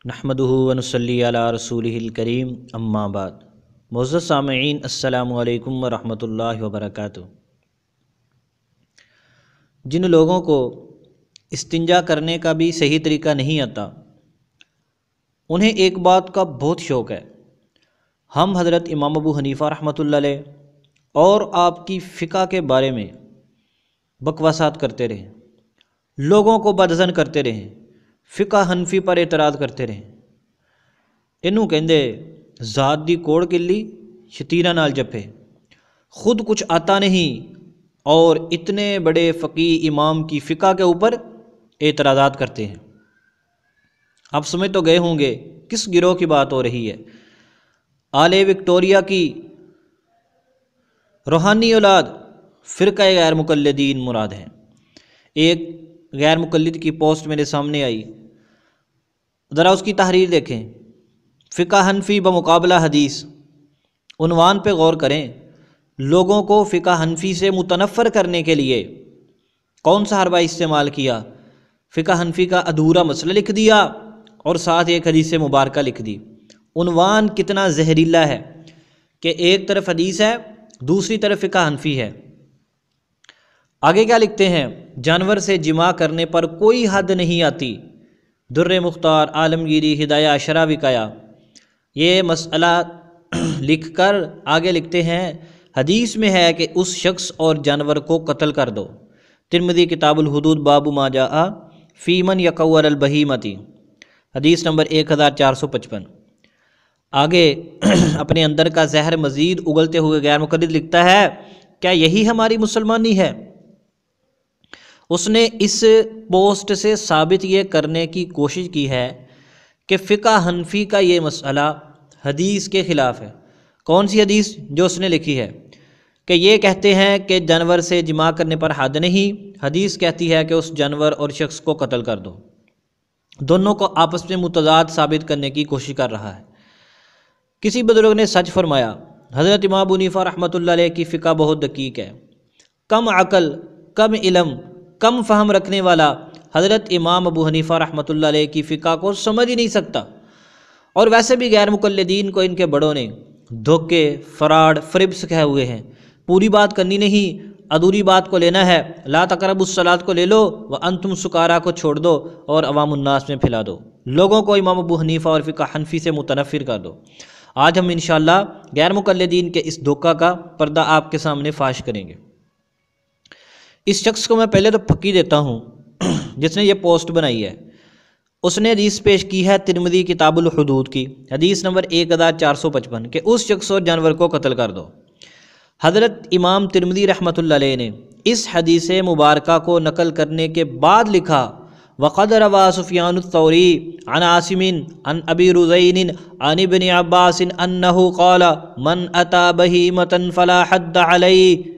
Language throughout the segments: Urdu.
نحمدہ ونصلی علی رسولہ الکریم اما بعد۔ معزز سامعین، السلام علیکم ورحمۃ اللہ وبرکاتہ۔ جن لوگوں کو استنجا کرنے کا بھی صحیح طریقہ نہیں آتا، انہیں ایک بات کا بہت شوق ہے۔ ہم حضرت امام ابو حنیفہ رحمۃ اللہ علیہ اور آپ کی فقہ کے بارے میں بکواسات کرتے رہیں، لوگوں کو بدظن کرتے رہیں، فقہ حنفی پر اعتراض کرتے رہیں۔ انہوں کہندے ذات دی کوڑ کلی شتیرہ نال جپے، خود کچھ آتا نہیں اور اتنے بڑے فقیہ امام کی فقہ کے اوپر اعتراضات کرتے ہیں۔ آپ سمجھ تو گئے ہوں گے کس گروہ کی بات ہو رہی ہے۔ آل وکٹوریہ کی روحانی اولاد فرقہ غیر مقلدین مراد ہیں۔ ایک غیر مقلد کی پوسٹ میرے سامنے آئی، ذرا اس کی تحریر دیکھیں، فقہ حنفی بمقابلہ حدیث۔ عنوان پہ غور کریں۔ لوگوں کو فقہ حنفی سے متنفر کرنے کے لیے کون سا حربہ استعمال کیا؟ فقہ حنفی کا ادھورا مسئلہ لکھ دیا اور ساتھ ایک حدیث مبارکہ لکھ دی۔ عنوان کتنا زہریلا ہے کہ ایک طرف حدیث ہے، دوسری طرف فقہ حنفی ہے۔ آگے کیا لکھتے ہیں؟ جانور سے جماع کرنے پر کوئی حد نہیں آتی۔ در مختار، عالمگیری، ہدایہ عشرہ وقایا۔ یہ مسئلہ لکھ کر آگے لکھتے ہیں حدیث میں ہے کہ اس شخص اور جانور کو قتل کر دو۔ ترمذی کتاب الحدود باب ما جاء فی من یقور البہیمتی، حدیث نمبر 1455۔ آگے اپنے اندر کا زہر مزید اگلتے ہوئے غیر مقلد لکھتا ہے، کیا یہی ہماری مسلمانی ہے؟ اس نے اس پوسٹ سے ثابت یہ کرنے کی کوشش کی ہے کہ فقہ حنفی کا یہ مسئلہ حدیث کے خلاف ہے۔ کون سی حدیث جو اس نے لکھی ہے؟ کہ یہ کہتے ہیں کہ جانور سے جماع کرنے پر حد نہیں، حدیث کہتی ہے کہ اس جانور اور شخص کو قتل کر دو۔ دونوں کو آپس میں متضاد ثابت کرنے کی کوشش کر رہا ہے۔ کسی بزرگ نے سچ فرمایا، حضرت امام ابو حنیفہ رحمۃ اللہ علیہ کی فقہ بہت دقیق ہے۔ کم عقل، کم علم، کم فہم رکھنے والا حضرت امام ابو حنیفہ رحمۃ اللہ علیہ کی فقہ کو سمجھ ہی نہیں سکتا۔ اور ویسے بھی غیر مقلدین کو ان کے بڑوں نے دھوکے، فراڈ، فریب سکھائے ہوئے ہیں۔ پوری بات کرنی نہیں، ادھوری بات کو لینا ہے۔ لا تقربوا الصلاۃ کو لے لو، وانتم سکارا کو چھوڑ دو اور عوام الناس میں پھیلا دو۔ لوگوں کو امام ابو حنیفہ اور فقہ حنفی سے متنفر کر دو۔ آج ہم انشاءاللہ غیر مقلدین کے اس دھوکہ کا پردہ آپ کے سامنے فاش کریں گے۔ اس شخص کو میں پہلے تو پھکی دیتا ہوں جس نے یہ پوسٹ بنائی ہے۔ اس نے حدیث پیش کی ہے ترمذی کتاب الحدود کی، حدیث نمبر 1455، کہ اس شخص اور جانور کو قتل کر دو۔ حضرت امام ترمذی رحمۃ اللہ علیہ نے اس حدیث مبارکہ کو نقل کرنے کے بعد لکھا، وقد روا سفیان الثوری عن عاصم عن ابی رزین عن ابن عباس انہ قال من اتی بہیمۃ فلا حد علیہ۔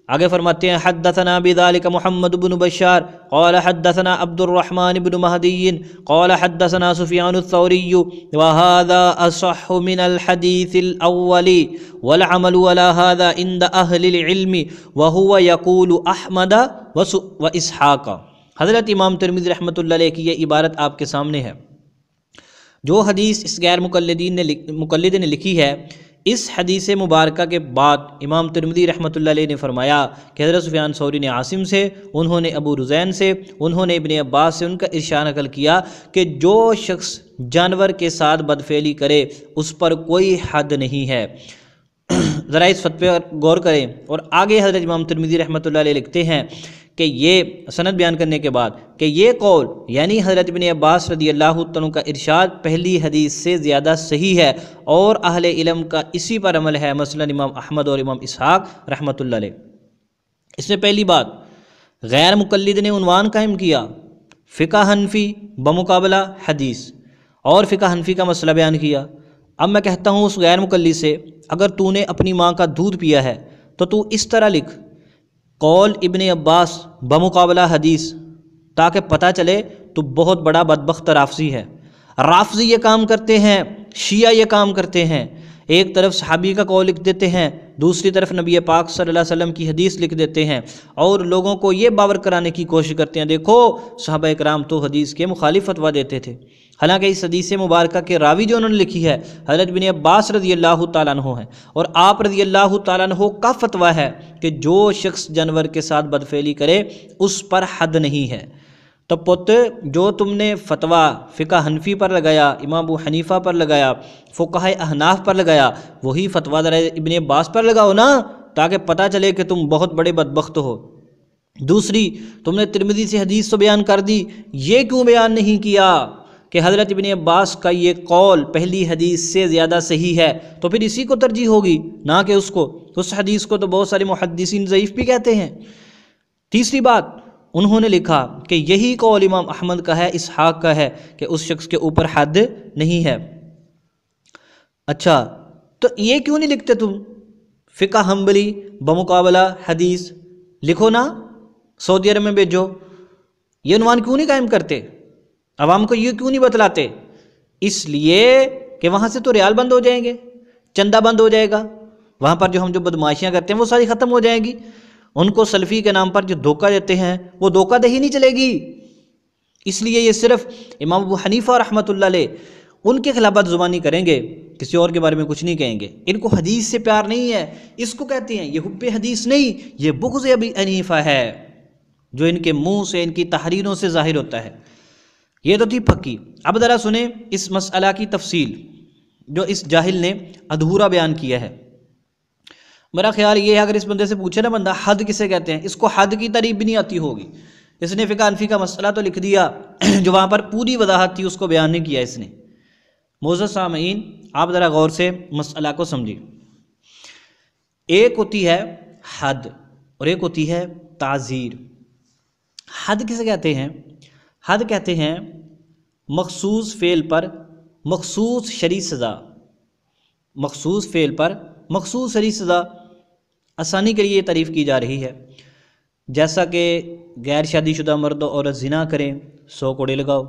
آگے فرماتے ہیں حدثنا بذلك محمد بن بشار قال حدثنا عبد الرحمن بن مہدی قال حدثنا سفیان الثوری وهذا اصح من الحديث الاول والعمل على هذا عند اهل العلم وهو يقول احمد واسحاق۔ حضرت امام ترمذی رحمۃ اللہ علیہ کی یہ عبارت آپ کے سامنے ہے۔ جو حدیث اس غیر مقلد نے لکھی ہے، اس حدیث مبارکہ کے بعد امام ترمذی رحمۃ اللہ علیہ نے فرمایا کہ حضرت سفیان ثوری نے عاصم سے، انہوں نے ابو رزین سے، انہوں نے ابن عباس سے ان کا ارشاد نقل کیا کہ جو شخص جانور کے ساتھ بدفعلی کرے اس پر کوئی حد نہیں ہے۔ ذرا اس فتوے پر غور کریں۔ اور آگے حضرت امام ترمذی رحمۃ اللہ علیہ لکھتے ہیں کہ یہ سند بیان کرنے کے بعد کہ یہ قول یعنی حضرت ابن عباس رضی اللہ عنہ کا ارشاد پہلی حدیث سے زیادہ صحیح ہے اور اہل علم کا اسی پر عمل ہے، مثلا امام احمد اور امام اسحاق رحمۃ اللہ علیہ۔ اس میں پہلی بات غیر مقلد نے عنوان قائم کیا، فقہ حنفی بمقابلہ حدیث، اور فقہ حنفی کا مسئلہ بیان کیا۔ اب میں کہتا ہوں اس غیر مقلد سے، اگر تو نے اپنی ماں کا دودھ پیا ہے تو اس طرح لکھ قول ابن عباس بمقابلہ حدیث، تاکہ پتہ چلے تو بہت بڑا بدبخت رافضی ہے۔ رافضی یہ کام کرتے ہیں، شیعہ یہ کام کرتے ہیں، ایک طرف صحابی کا قول لکھ دیتے ہیں، دوسری طرف نبی پاک صلی اللہ علیہ وسلم کی حدیث لکھ دیتے ہیں اور لوگوں کو یہ باور کرانے کی کوشش کرتے ہیں دیکھو صحابہ اکرام تو حدیث کے مخالف فتویٰ دیتے تھے، حالانکہ اس حدیث مبارکہ کے راوی جو انہوں نے لکھی ہے حضرت ابن عباس رضی اللہ تعالیٰ عنہ ہیں، اور آپ رضی اللہ تعالیٰ عنہ کا فتویٰ ہے کہ جو شخص جانور کے ساتھ بدفعلی کرے اس پر حد نہیں ہے۔ تو پت جو تم نے فتویٰ فقہ حنفی پر لگایا، امام ابو حنیفہ پر لگایا، فقہاء احناف پر لگایا، وہی فتویٰ ذرا ابن عباس پر لگاؤ نا، تاکہ پتہ چلے کہ تم بہت بڑے بدبخت ہو۔ دوسری، تم نے ترمذی سے حدیث تو بیان کر دی، یہ کیوں بیان نہیں کیا کہ حضرت ابن عباس کا یہ قول پہلی حدیث سے زیادہ صحیح ہے، تو پھر اسی کو ترجیح ہوگی نہ کہ اس کو۔ اس حدیث کو تو بہت سارے محدثین ضعیف بھی کہتے ہیں۔ تیسری بات، انہوں نے لکھا کہ یہی قول امام احمد کا ہے، اسحاق کا ہے، کہ اس شخص کے اوپر حد نہیں ہے۔ اچھا، تو یہ کیوں نہیں لکھتے تم فقہ حنبلی بمقابلہ حدیث؟ لکھو نا، سعودی عرب میں بھیجو۔ یہ عنوان کیوں نہیں قائم کرتے؟ عوام کو یہ کیوں نہیں بتلاتے؟ اس لیے کہ وہاں سے تو ریال بند ہو جائیں گے، چندہ بند ہو جائے گا، وہاں پر جو ہم جو بدمعاشیاں کرتے ہیں وہ ساری ختم ہو جائیں گی۔ ان کو سلفی کے نام پر جو دھوکہ دیتے ہیں وہ دھوکہ دہی نہیں چلے گی۔ اس لیے یہ صرف امام ابو حنیفہ رحمۃ اللہ علیہ ان کے خلاف بد زبانی کریں گے، کسی اور کے بارے میں کچھ نہیں کہیں گے۔ ان کو حدیث سے پیار نہیں ہے، اس کو کہتے ہیں یہ حب حدیث نہیں، یہ بغض ابی حنیفہ ہے، جو ان کے منہ سے ان کی تحریروں سے ظاہر ہوتا ہے۔ یہ تو تھی پکی۔ اب ذرا سنیں اس مسئلہ کی تفصیل جو اس جاہل نے ادھورا بیان کیا ہے۔ میرا خیال یہ ہے اگر اس بندے سے پوچھے نا بندہ حد کسے کہتے ہیں، اس کو حد کی تعریف بھی نہیں آتی ہوگی۔ اس نے فقہ حنفی کا مسئلہ تو لکھ دیا، جو وہاں پر پوری وضاحت تھی اس کو بیان نہیں کیا اس نے۔ معزز سامعین، آپ ذرا غور سے مسئلہ کو سمجھیں۔ ایک ہوتی ہے حد اور ایک ہوتی ہے تعزیر۔ حد کسے کہتے ہیں؟ حد کہتے ہیں مخصوص فعل پر مخصوص شرعی سزا، مخصوص فعل پر مخصوص شرعی سزا۔ آسانی کے لیے یہ تعریف کی جا رہی ہے، جیسا کہ غیر شادی شدہ مرد و عورت زنا کریں 100 کوڑے لگاؤ،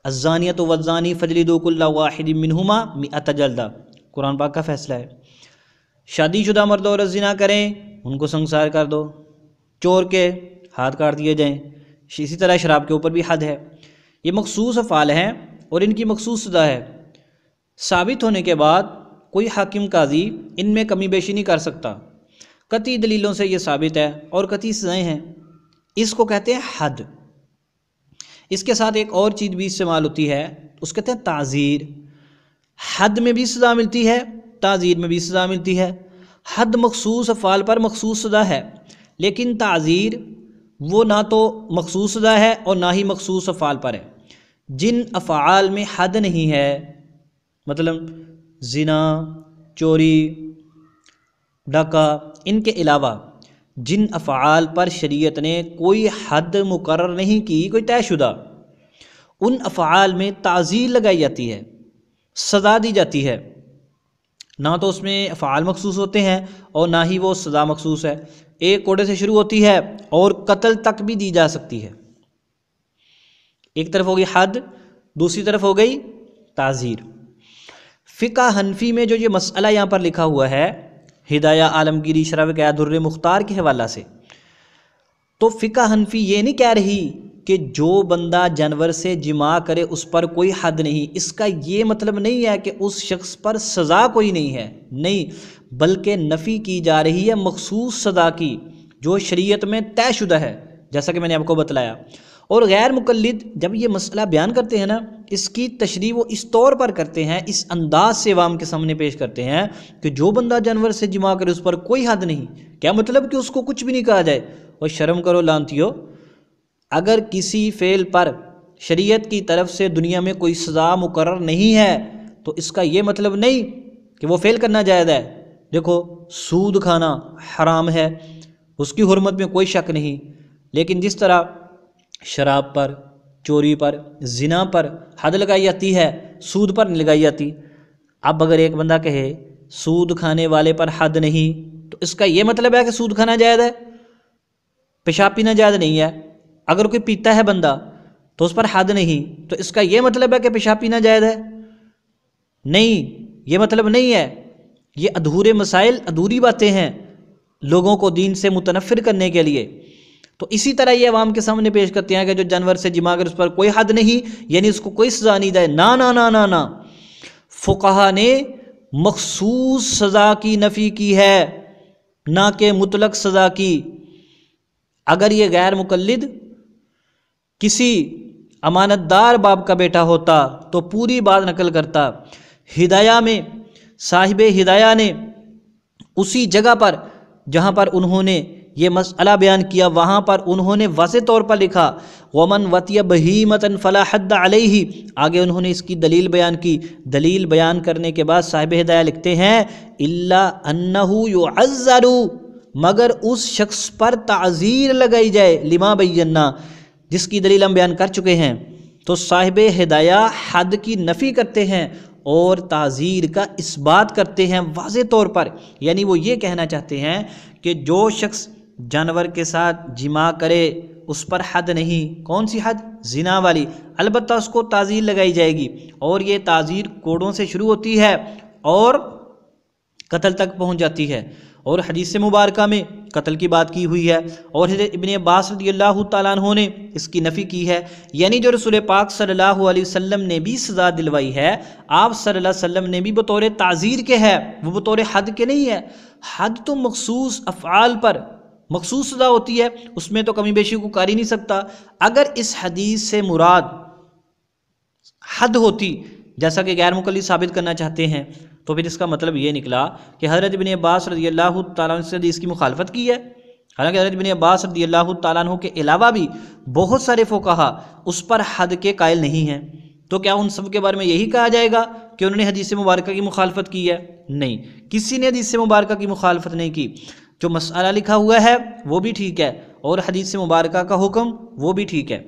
الزانیۃ والزانی فجلدوا کل واحد منہما 100 جلدہ، قرآن پاک کا فیصلہ ہے۔ شادی شدہ مرد و عورت زنا کریں ان کو سنسار کر دو، چور کے ہاتھ کاٹ دیے جائیں۔ اسی طرح شراب کے اوپر بھی حد ہے۔ یہ مخصوص افعال ہیں اور ان کی مخصوص سزا ہے۔ ثابت ہونے کے بعد کوئی حاکم قاضی ان میں کمی بیشی نہیں کر سکتا، قطعی دلیلوں سے یہ ثابت ہے اور قطعی سزائیں ہیں، اس کو کہتے ہیں حد۔ اس کے ساتھ ایک اور چیز بھی استعمال ہوتی ہے، اس کہتے ہیں تعزیر۔ حد میں بھی سزا ملتی ہے، تعزیر میں بھی سزا ملتی ہے۔ حد مخصوص افعال پر مخصوص سزا ہے، لیکن تعزیر وہ نہ تو مخصوص سزا ہے اور نہ ہی مخصوص افعال پر ہے۔ جن افعال میں حد نہیں ہے، مثلا زنا، چوری، ڈاکہ، ان کے علاوہ جن افعال پر شریعت نے کوئی حد مقرر نہیں کی، کوئی طے شدہ، ان افعال میں تعزیر لگائی جاتی ہے، سزا دی جاتی ہے۔ نہ تو اس میں افعال مخصوص ہوتے ہیں اور نہ ہی وہ سزا مخصوص ہے۔ ایک کوڑے سے شروع ہوتی ہے اور قتل تک بھی دی جا سکتی ہے۔ ایک طرف ہو گئی حد، دوسری طرف ہو گئی تعزیر۔ فقہ حنفی میں جو یہ مسئلہ یہاں پر لکھا ہوا ہے ہدایہ عالمگیری شرح قیاد در مختار کے حوالہ سے، تو فقہ حنفی یہ نہیں کہہ رہی کہ جو بندہ جانور سے جماع کرے اس پر کوئی حد نہیں، اس کا یہ مطلب نہیں ہے کہ اس شخص پر سزا کوئی نہیں ہے، نہیں، بلکہ نفی کی جا رہی ہے مخصوص سزا کی جو شریعت میں طے شدہ ہے، جیسا کہ میں نے آپ کو بتلایا۔ اور غیر مقلد جب یہ مسئلہ بیان کرتے ہیں نا، اس کی تشریح وہ اس طور پر کرتے ہیں، اس انداز سے عوام کے سامنے پیش کرتے ہیں کہ جو بندہ جانور سے جماع کرے اس پر کوئی حد نہیں۔ کیا مطلب کہ اس کو کچھ بھی نہیں کہا جائے؟ اور شرم کرو لانتیو، اگر کسی فعل پر شریعت کی طرف سے دنیا میں کوئی سزا مقرر نہیں ہے تو اس کا یہ مطلب نہیں کہ وہ فعل کرنا جائز ہے۔ دیکھو، سود کھانا حرام ہے، اس کی حرمت میں کوئی شک نہیں، لیکن جس طرح شراب پر، چوری پر، زنا پر حد لگائی جاتی ہے، سود پر نہیں لگائی جاتی۔ اب اگر ایک بندہ کہے سود کھانے والے پر حد نہیں، تو اس کا یہ مطلب ہے کہ سود کھانا جائز ہے، پیشاب پینا جائز نہیں ہے۔ اگر کوئی پیتا ہے بندہ تو اس پر حد نہیں، تو اس کا یہ مطلب ہے کہ پیشاب پینا جائز ہے؟ نہیں، یہ مطلب نہیں ہے۔ یہ ادھورے مسائل، ادھوری باتیں ہیں لوگوں کو دین سے متنفر کرنے کے لیے۔ تو اسی طرح یہ عوام کے سامنے پیش کرتے ہیں کہ جو جانور سے جما کر اس پر کوئی حد نہیں، یعنی اس کو کوئی سزا نہیں دے، نا نا نا نا نا، فقہا نے مخصوص سزا کی نفی کی ہے، نہ کہ مطلق سزا کی۔ اگر یہ غیر مقلد کسی امانت دار باپ کا بیٹا ہوتا تو پوری بات نقل کرتا۔ ہدایہ میں صاحب ہدایہ نے اسی جگہ پر جہاں پر انہوں نے یہ مسئلہ بیان کیا وہاں پر انہوں نے واضح طور پر لکھا وَمَنْ وَطِيَ بَهِيمَةً فَلَا حَدَّ عَلَيْهِ، آگے انہوں نے اس کی دلیل بیان کی۔ دلیل بیان کرنے کے بعد صاحب ہدایہ لکھتے ہیں إِلَّا أَنَّهُ يُعَذَّرُ، مگر اس شخص پر تعزیر لگائی جائے، لما بینا، جس کی دلیل ہم بیان کر چکے ہیں۔ تو صاحب ہدایہ حد کی نفی کرتے ہیں اور تعزیر کا اثبات کرتے ہیں واضح طور پر، یعنی وہ یہ کہنا چاہتے ہیں کہ جو شخص جانور کے ساتھ جماع کرے اس پر حد نہیں۔ کون سی حد؟ زنا والی، البتہ اس کو تعزیر لگائی جائے گی، اور یہ تعزیر کوڑوں سے شروع ہوتی ہے اور قتل تک پہنچ جاتی ہے، اور حدیث مبارکہ میں قتل کی بات کی ہوئی ہے، اور حضرت ابن عباس رضی اللہ تعالیٰ عنہ نے اس کی نفی کی ہے، یعنی جو رسول پاک صلی اللہ علیہ وسلم نے بھی سزا دلوائی ہے، آپ صلی اللہ علیہ وسلم نے بھی بطور تعزیر کے ہے، وہ بطور حد کے نہیں ہے۔ حد تو مخصوص افعال پر مخصوص سزا ہوتی ہے، اس میں تو کمی بیشی کو کر ہی نہیں سکتا۔ اگر اس حدیث سے مراد حد ہوتی جیسا کہ غیر مقلد ثابت کرنا چاہتے ہیں، تو پھر اس کا مطلب یہ نکلا کہ حضرت ابن عباس رضی اللہ تعالیٰ عنہ سے حدیث کی مخالفت کی ہے، حالانکہ حضرت ابن عباس رضی اللہ تعالیٰ عنہ کے علاوہ بھی بہت سارے فقہا اس پر حد کے قائل نہیں ہیں، تو کیا ان سب کے بارے میں یہی کہا جائے گا کہ انہوں نے حدیث مبارکہ کی مخالفت کی ہے؟ نہیں، کسی نے حدیث مبارکہ کی مخالفت نہیں کی۔ جو مسئلہ لکھا ہوا ہے وہ بھی ٹھیک ہے، اور حدیث مبارکہ کا حکم وہ بھی ٹھیک ہے۔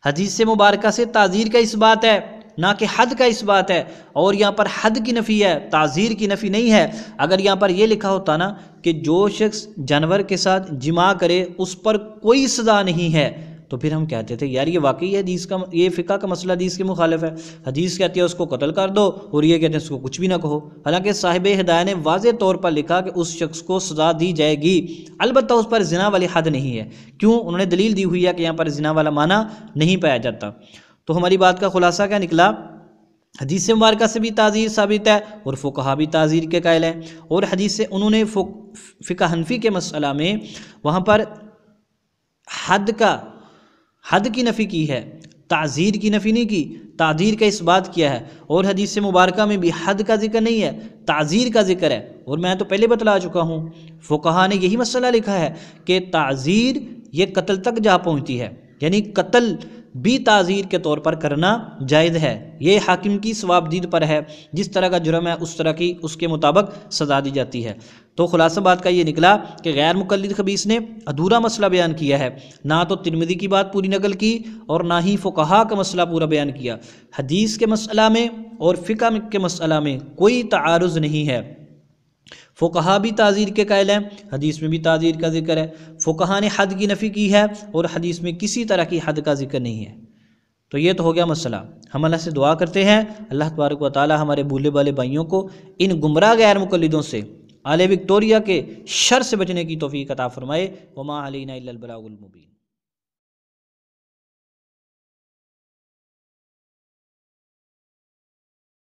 حدیث مبارکہ سے تعزیر کا اس بات ہے، نہ کہ حد کا اس بات ہے، اور یہاں پر حد کی نفی ہے، تعزیر کی نفی نہیں ہے۔ اگر یہاں پر یہ لکھا ہوتا نا کہ جو شخص جانور کے ساتھ جماع کرے اس پر کوئی سزا نہیں ہے، تو پھر ہم کہتے تھے یار یہ واقعی حدیث کا، یہ فقہ کا مسئلہ حدیث کے مخالف ہے۔ حدیث کہتی ہے اس کو قتل کر دو، اور یہ کہتے ہیں اس کو کچھ بھی نہ کہو، حالانکہ صاحب ہدایہ نے واضح طور پر لکھا کہ اس شخص کو سزا دی جائے گی، البتہ اس پر زنا والی حد نہیں ہے۔ کیوں؟ انہوں نے دلیل دی ہوئی ہے کہ یہاں پر زنا والا معنی نہیں پایا جاتا۔ تو ہماری بات کا خلاصہ کیا نکلا؟ حدیث مبارکہ سے بھی تعزیر ثابت ہے اور فقہا بھی تعزیر کے قائل ہیں، اور حدیث سے انہوں نے فقہ حنفی کے مسئلہ میں وہاں پر حد کی نفی کی ہے، تعزیر کی نفی نہیں کی، تعزیر کا اس بات کیا ہے، اور حدیث مبارکہ میں بھی حد کا ذکر نہیں ہے، تعزیر کا ذکر ہے۔ اور میں تو پہلے بتلا چکا ہوں فقہا نے یہی مسئلہ لکھا ہے کہ تعزیر یہ قتل تک جا پہنچتی ہے، یعنی قتل بھی تعزیر کے طور پر کرنا جائز ہے، یہ حاکم کی ثوابدید پر ہے، جس طرح کا جرم ہے اس طرح کی اس کے مطابق سزا دی جاتی ہے۔ تو خلاصہ بات کا یہ نکلا کہ غیر مقلد خبیث نے ادھورا مسئلہ بیان کیا ہے، نہ تو ترمذی کی بات پوری نقل کی اور نہ ہی فقہا کا مسئلہ پورا بیان کیا۔ حدیث کے مسئلہ میں اور فقہ کے مسئلہ میں کوئی تعارض نہیں ہے، فقہا بھی تعزیر کے قائل ہیں، حدیث میں بھی تعزیر کا ذکر ہے، فقہا نے حد کی نفی کی ہے اور حدیث میں کسی طرح کی حد کا ذکر نہیں ہے۔ تو یہ تو ہو گیا مسئلہ۔ ہم اللہ سے دعا کرتے ہیں اللہ تبارک و تعالی ہمارے بھولے والے بھائیوں کو ان گمراہ غیر مقلدوں سے، آل وکٹوریہ کے شر سے بچنے کی توفیق عطا فرمائے۔ وما علینا الا البلاغ المبین۔